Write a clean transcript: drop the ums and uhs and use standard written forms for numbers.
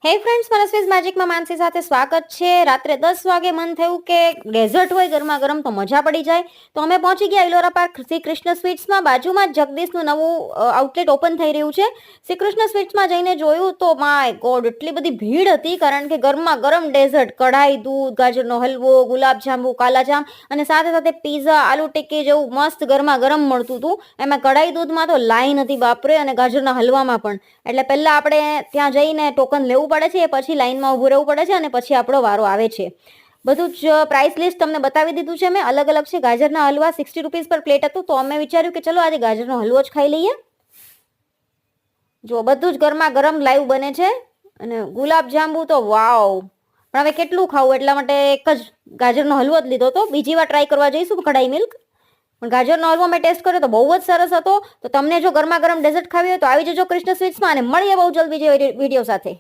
હે ફ્રેન્ડ્સ, મનસ્વીઝ મેજિકમાં માનસી સાથે સ્વાગત છે. રાત્રે 10 વાગે મન થયું કે ડેઝર્ટ હોય ગરમા ગરમ તો મજા પડી જાય. તો અમે પહોંચી ગયા ઇલોરા પાર્ક શ્રી કૃષ્ણ સ્વીટ્સમાં. બાજુમાં જ જગદીશનું નવું આઉટલેટ ઓપન થઈ રહ્યું છે. શ્રી કૃષ્ણ સ્વીટ્સમાં જઈને જોયું તો માય ગોડ, એટલી બધી ભીડ હતી, કારણ કે ગરમા ગરમ ડેઝર્ટ, કઢાઈ દૂધ, ગાજરનો હલવો, ગુલાબજાંબુ, કાલાજામ અને સાથે સાથે પીઝા, આલુ ટિક્કી જેવું મસ્ત ગરમા ગરમ મળતું હતું. એમાં કઢાઈ દૂધમાં તો લાઈન હતી બાપરે, અને ગાજરના હલવામાં પણ. એટલે પહેલા આપણે ત્યાં જઈને ટોકન લેવું પડે છે, પછી લાઈનમાં ઊભું રહેવું પડે છે, અને પછી આપણો વારો આવે છે. બધું જ પ્રાઇસ લિસ્ટ તમને બતાવી દીધું છે મેં. અલગ અલગ છે. ગાજરના હલવા 60 રૂપીસ પર પ્લેટ હતું, તો અમે વિચાર્યું કે ચલો આજે ગાજરનો હલવો જ ખાઈ લઈએ. જો બધું જ ગરમા ગરમ લાઈવ બને છે. અને ગુલાબ જાંબુ તો વાવ, પણ હવે કેટલું ખાવું, એટલા માટે એક જ ગાજરનો હલવો જ લીધો હતો. બીજી વાર ટ્રાય કરવા જઈશું કઢાઈ મિલ્ક. પણ ગાજરનો હલવો મેં ટેસ્ટ કર્યો તો બહુ જ સરસ હતો. તો તમને જો ગરમા ગરમ ડેઝર્ટ ખાવી હોય તો આવી જજો કૃષ્ણ સ્વીટ્સમાં, અને મળીએ બહુ જલ્દી વિડીયો સાથે.